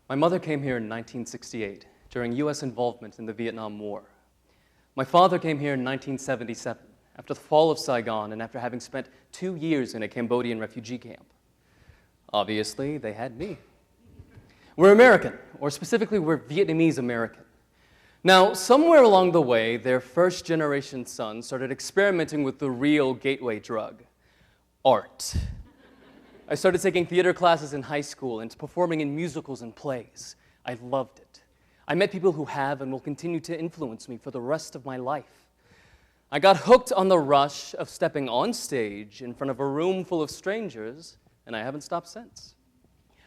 My mother came here in 1968 during U.S. involvement in the Vietnam War. My father came here in 1977 after the fall of Saigon and after having spent 2 years in a Cambodian refugee camp. Obviously, they had me. We're American, or specifically, we're Vietnamese American. Now, somewhere along the way, their first-generation son started experimenting with the real gateway drug, art. I started taking theater classes in high school and performing in musicals and plays. I loved it. I met people who have and will continue to influence me for the rest of my life. I got hooked on the rush of stepping on stage in front of a room full of strangers, and I haven't stopped since.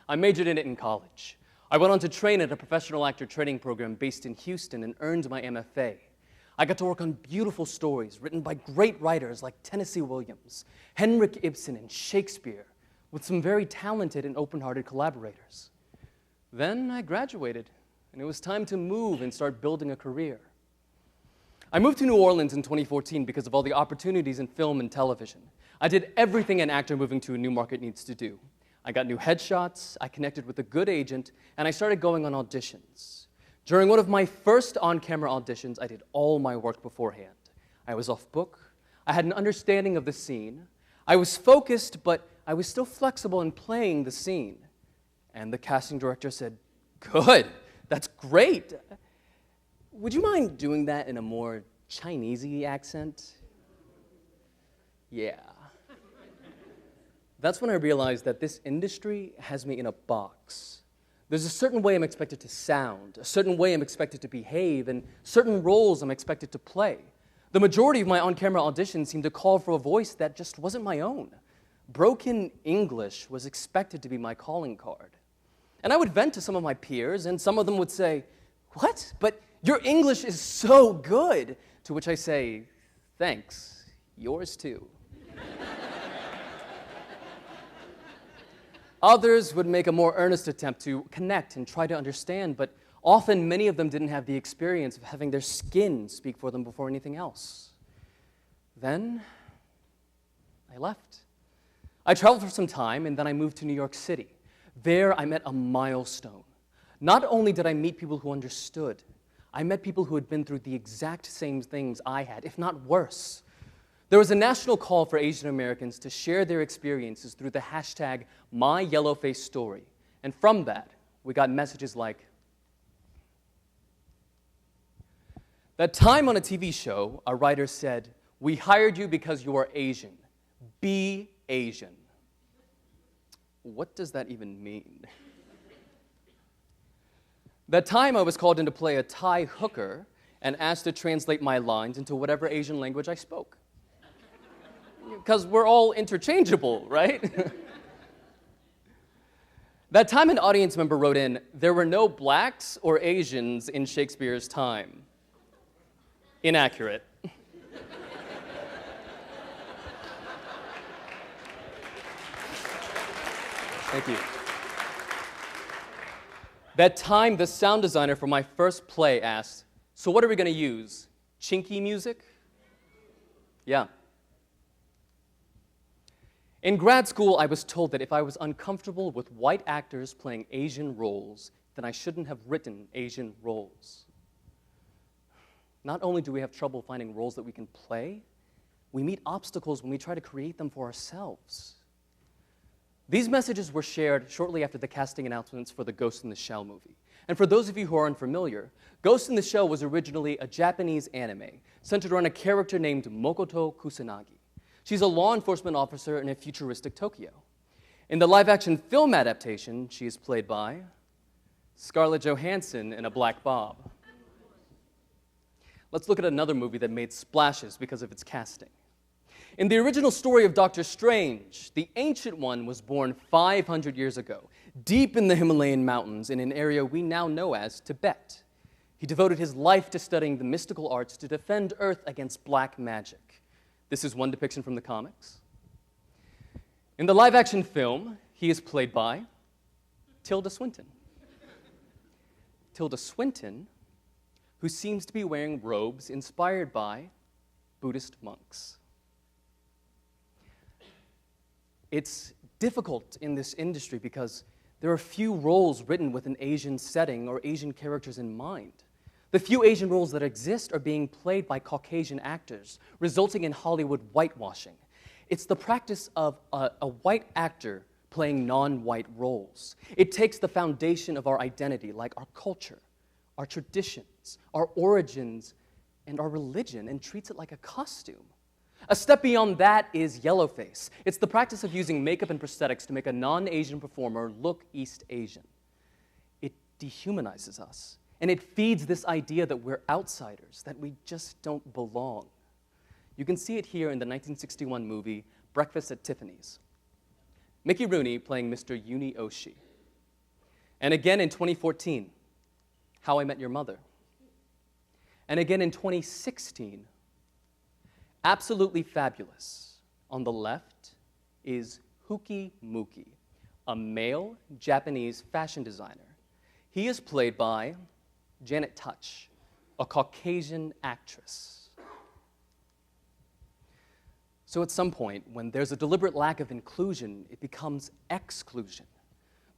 I majored in it in college. I went on to train at a professional actor training program based in Houston and earned my MFA. I got to work on beautiful stories written by great writers like Tennessee Williams, Henrik Ibsen, and Shakespeare, with some very talented and open-hearted collaborators. Then I graduated, and it was time to move and start building a career. I moved to New Orleans in 2014 because of all the opportunities in film and television. I did everything an actor moving to a new market needs to do. I got new headshots, I connected with a good agent, and I started going on auditions. During one of my first on-camera auditions, I did all my work beforehand. I was off book, I had an understanding of the scene, I was focused, but I was still flexible in playing the scene. And the casting director said, "Good, that's great. Would you mind doing that in a more Chinese-y accent?" Yeah. That's when I realized that this industry has me in a box. There's a certain way I'm expected to sound, a certain way I'm expected to behave, and certain roles I'm expected to play. The majority of my on-camera auditions seemed to call for a voice that just wasn't my own. Broken English was expected to be my calling card. And I would vent to some of my peers, and some of them would say, "What? But your English is so good." To which I say, "Thanks, yours too." Others would make a more earnest attempt to connect and try to understand, but often many of them didn't have the experience of having their skin speak for them before anything else. Then I left. I traveled for some time, and then I moved to New York City. There, I met a milestone. Not only did I meet people who understood, I met people who had been through the exact same things I had, if not worse. There was a national call for Asian Americans to share their experiences through the hashtag #MyYellowFaceStory. And from that, we got messages like, "That time on a TV show, a writer said, 'We hired you because you are Asian. Be Asian.'" What does that even mean? That time I was called in to play a Thai hooker and asked to translate my lines into whatever Asian language I spoke. Because we're all interchangeable, right? That time an audience member wrote in, "There were no blacks or Asians in Shakespeare's time." Inaccurate. Thank you. That time the sound designer for my first play asked, "So what are we going to use? Chinky music?" Yeah. In grad school, I was told that if I was uncomfortable with white actors playing Asian roles, then I shouldn't have written Asian roles. Not only do we have trouble finding roles that we can play, we meet obstacles when we try to create them for ourselves. These messages were shared shortly after the casting announcements for the Ghost in the Shell movie. And for those of you who are unfamiliar, Ghost in the Shell was originally a Japanese anime centered around a character named Mokoto Kusanagi. She's a law enforcement officer in a futuristic Tokyo. In the live-action film adaptation, she is played by Scarlett Johansson in a black bob. Let's look at another movie that made splashes because of its casting. In the original story of Doctor Strange, the Ancient One was born 500 years ago, deep in the Himalayan mountains in an area we now know as Tibet. He devoted his life to studying the mystical arts to defend Earth against black magic. This is one depiction from the comics. In the live-action film, he is played by Tilda Swinton. Tilda Swinton, who seems to be wearing robes inspired by Buddhist monks. It's difficult in this industry because there are few roles written with an Asian setting or Asian characters in mind. The few Asian roles that exist are being played by Caucasian actors, resulting in Hollywood whitewashing. It's the practice of a white actor playing non-white roles. It takes the foundation of our identity, like our culture, our traditions, our origins, and our religion, and treats it like a costume. A step beyond that is yellowface. It's the practice of using makeup and prosthetics to make a non-Asian performer look East Asian. It dehumanizes us, and it feeds this idea that we're outsiders, that we just don't belong. You can see it here in the 1961 movie Breakfast at Tiffany's. Mickey Rooney playing Mr. Uni Oshi. And again in 2014, How I Met Your Mother. And again in 2016, Absolutely Fabulous. On the left is Huki Muki, a male Japanese fashion designer. He is played by Janet Touch, a Caucasian actress. So at some point, when there's a deliberate lack of inclusion, it becomes exclusion.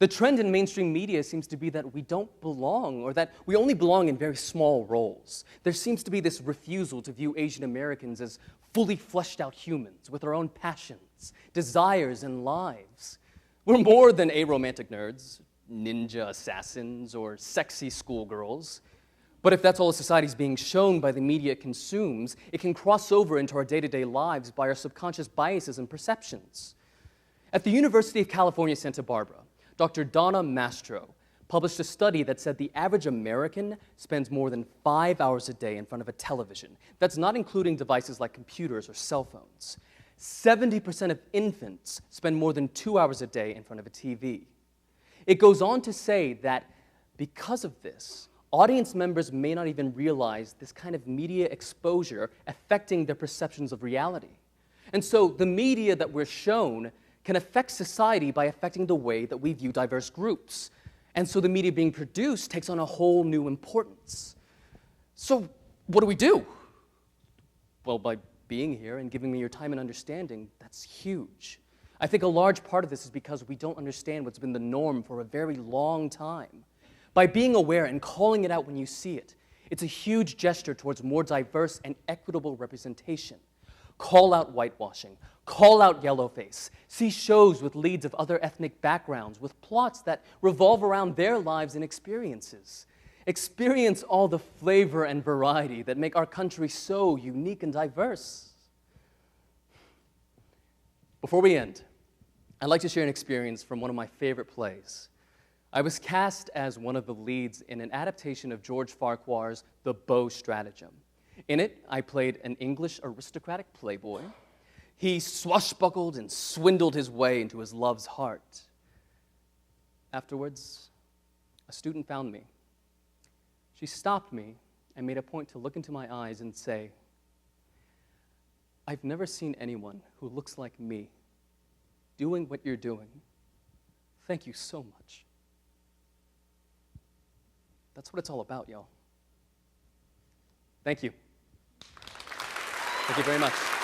The trend in mainstream media seems to be that we don't belong, or that we only belong in very small roles. There seems to be this refusal to view Asian Americans as fully fleshed out humans with our own passions, desires, and lives. We're more than aromantic nerds, ninja assassins, or sexy schoolgirls. But if that's all society's being shown by the media it consumes, it can cross over into our day-to-day lives by our subconscious biases and perceptions. At the University of California, Santa Barbara, Dr. Donna Mastro published a study that said the average American spends more than 5 hours a day in front of a television. That's not including devices like computers or cell phones. 70% of infants spend more than 2 hours a day in front of a TV. It goes on to say that because of this, audience members may not even realize this kind of media exposure affecting their perceptions of reality. And so the media that we're shown can affect society by affecting the way that we view diverse groups. And so the media being produced takes on a whole new importance. So what do? Well, by being here and giving me your time and understanding, that's huge. I think a large part of this is because we don't understand what's been the norm for a very long time. By being aware and calling it out when you see it, it's a huge gesture towards more diverse and equitable representation. Call out whitewashing, call out yellowface, see shows with leads of other ethnic backgrounds, with plots that revolve around their lives and experiences. Experience all the flavor and variety that make our country so unique and diverse. Before we end, I'd like to share an experience from one of my favorite plays. I was cast as one of the leads in an adaptation of George Farquhar's The Beau Stratagem. In it, I played an English aristocratic playboy. He swashbuckled and swindled his way into his love's heart. Afterwards, a student found me. She stopped me and made a point to look into my eyes and say, "I've never seen anyone who looks like me doing what you're doing. Thank you so much." That's what it's all about, y'all. Thank you. Thank you very much.